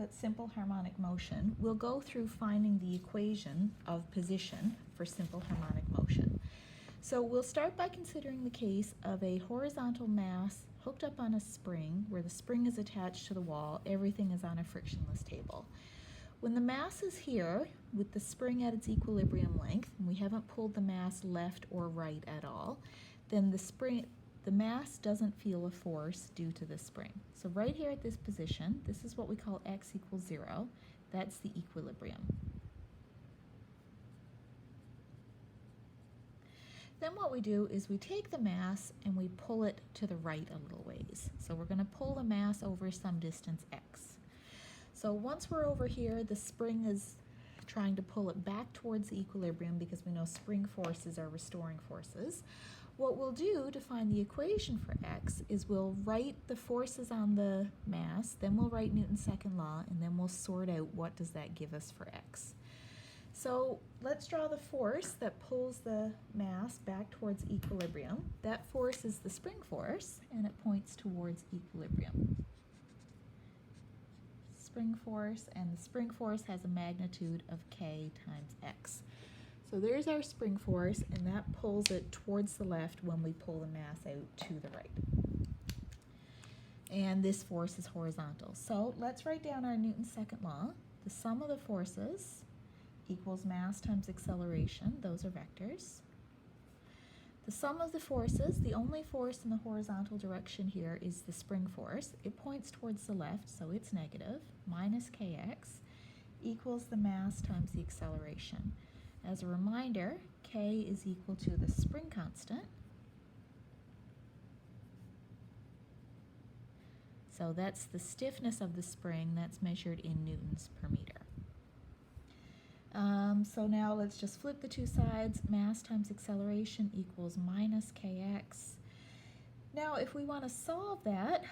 about simple harmonic motion, we'll go through finding the equation of position for simple harmonic motion. So we'll start by considering the case of a horizontal mass hooked up on a spring where the spring is attached to the wall, everything is on a frictionless table. When the mass is here with the spring at its equilibrium length, and we haven't pulled the mass left or right at all, then the mass doesn't feel a force due to the spring. So right here at this position, this is what we call x equals 0. That's the equilibrium. Then what we do is we take the mass and we pull it to the right a little ways. So we're going to pull the mass over some distance x. So once we're over here, the spring is trying to pull it back towards the equilibrium because we know spring forces are restoring forces. What we'll do to find the equation for x is we'll write the forces on the mass, then we'll write Newton's second law, and then we'll sort out what does that give us for x. So let's draw the force that pulls the mass back towards equilibrium. That force is the spring force, and it points towards equilibrium. Spring force, and the spring force has a magnitude of k times x. So there's our spring force, and that pulls it towards the left when we pull the mass out to the right. And this force is horizontal. So let's write down our Newton's second law. The sum of the forces equals mass times acceleration. Those are vectors. The sum of the forces, the only force in the horizontal direction here is the spring force. It points towards the left, so it's negative, minus kx equals the mass times the acceleration. As a reminder, k is equal to the spring constant. So that's the stiffness of the spring that's measured in newtons per meter. So now let's just flip the two sides. Mass times acceleration equals minus kx. Now if we want to solve that,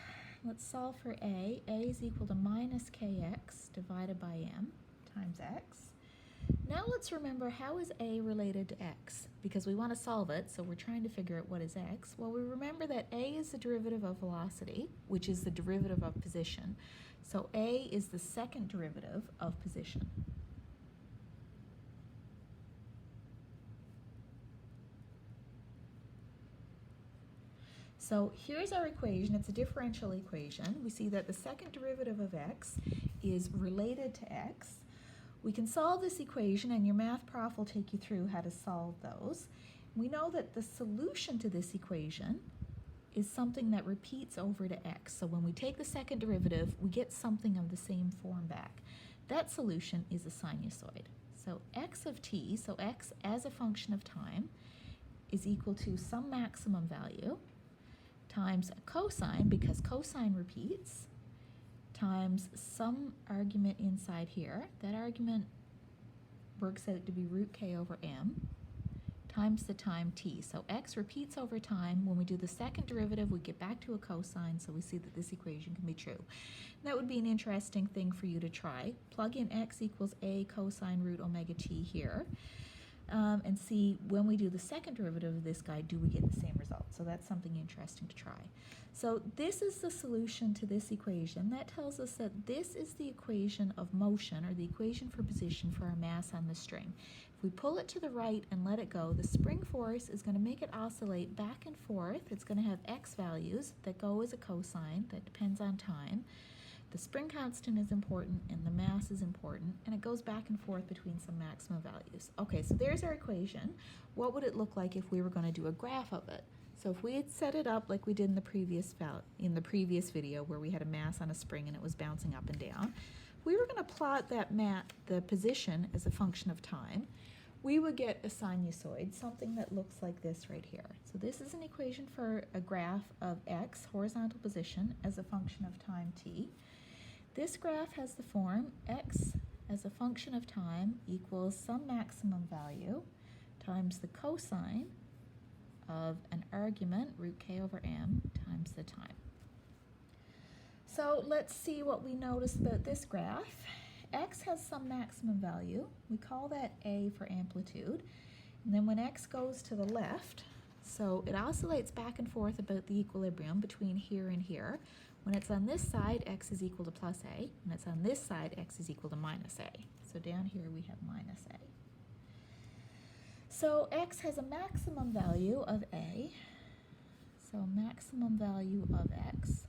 let's solve for a. A is equal to minus kx divided by m times x. Now let's remember, how is a related to x? Because we want to solve it, so we're trying to figure out what is x. Well, we remember that a is the derivative of velocity, which is the derivative of position. So a is the second derivative of position. So here's our equation. It's a differential equation. We see that the second derivative of x is related to x. We can solve this equation, and your math prof will take you through how to solve those. We know that the solution to this equation is something that repeats over to x. So when we take the second derivative, we get something of the same form back. That solution is a sinusoid. So x of t, so x as a function of time, is equal to some maximum value times a cosine, because cosine repeats, times some argument inside here. That argument works out to be root k over m, times the time t. So x repeats over time. When we do the second derivative, we get back to a cosine, so we see that this equation can be true. And that would be an interesting thing for you to try. Plug in x equals a cosine root omega t here, and see when we do the second derivative of this guy, do we get the same result? So that's something interesting to try. So this is the solution to this equation. That tells us that this is the equation of motion, or the equation for position for our mass on the string. If we pull it to the right and let it go, the spring force is going to make it oscillate back and forth. It's going to have x values that go as a cosine that depends on time. The spring constant is important, and the mass is important, and it goes back and forth between some maximum values. Okay, so there's our equation. What would it look like if we were going to do a graph of it? So if we had set it up like we did in the previous video, where we had a mass on a spring and it was bouncing up and down, if we were going to plot the position as a function of time, we would get a sinusoid, something that looks like this right here. So this is an equation for a graph of x, horizontal position, as a function of time t. This graph has the form x as a function of time equals some maximum value times the cosine of an argument, root k over m, times the time. So let's see what we notice about this graph. X has some maximum value. We call that a for amplitude. And then when x goes to the left, so it oscillates back and forth about the equilibrium between here and here. When it's on this side, x is equal to plus a. When it's on this side, x is equal to minus a. So down here we have minus a. So x has a maximum value of a. So maximum value of x.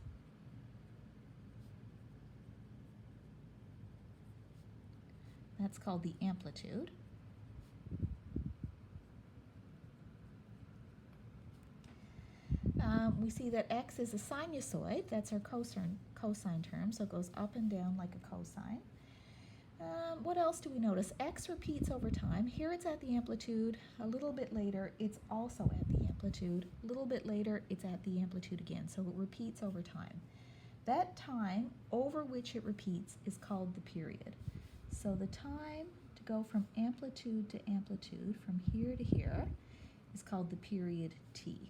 That's called the amplitude. We see that x is a sinusoid. That's our cosine term, so it goes up and down like a cosine. What else do we notice? X repeats over time. Here it's at the amplitude. A little bit later, it's also at the amplitude. A little bit later, it's at the amplitude again, so it repeats over time. That time over which it repeats is called the period. So the time to go from amplitude to amplitude, from here to here, is called the period t.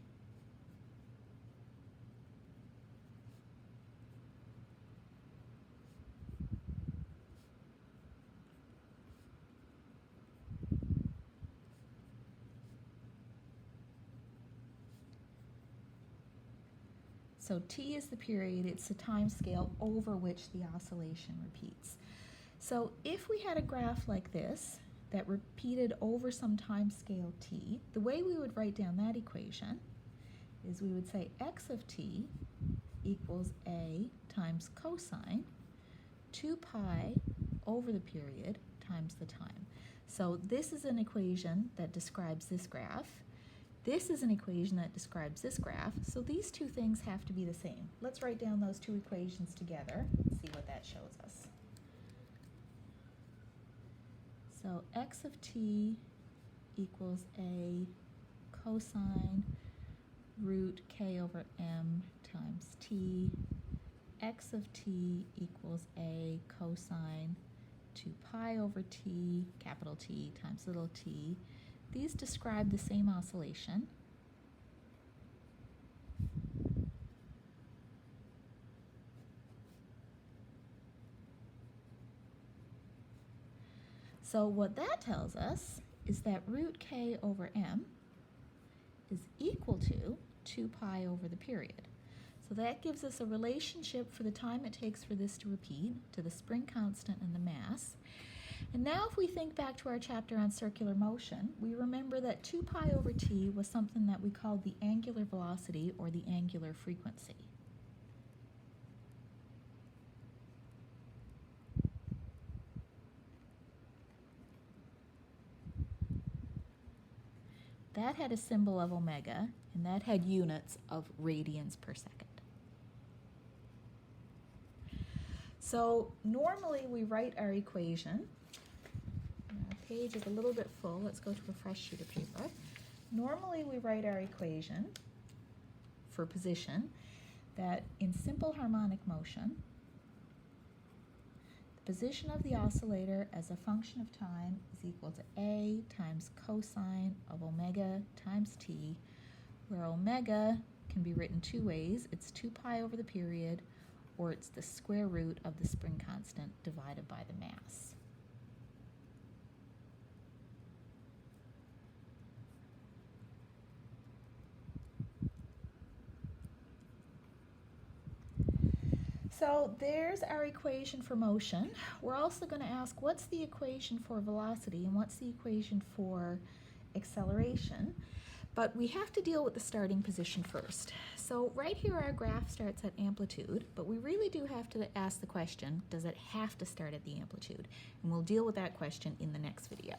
So t is the period, it's the time scale over which the oscillation repeats. So if we had a graph like this that repeated over some time scale t, the way we would write down that equation is we would say x of t equals a times cosine 2 pi over the period times the time. So this is an equation that describes this graph. This is an equation that describes this graph, so these two things have to be the same. Let's write down those two equations together and see what that shows us. So x of t equals a cosine root k over m times t. X of t equals a cosine 2 pi over t, capital T, times little t. These describe the same oscillation. So what that tells us is that root k over m is equal to 2 pi over the period. So that gives us a relationship for the time it takes for this to repeat to the spring constant and the mass. And now if we think back to our chapter on circular motion, we remember that 2 pi over t was something that we called the angular velocity or the angular frequency. That had a symbol of omega, and that had units of radians per second. So normally we write our equation. Our page is a little bit full. Let's go to a fresh sheet of paper. Normally we write our equation for position that in simple harmonic motion, the position of the oscillator as a function of time is equal to a times cosine of omega times t, where omega can be written two ways. It's 2 pi over the period, or it's the square root of the spring constant divided by the mass. So there's our equation for motion. We're also going to ask what's the equation for velocity and what's the equation for acceleration. But we have to deal with the starting position first. So right here our graph starts at amplitude, but we really do have to ask the question, does it have to start at the amplitude? And we'll deal with that question in the next video.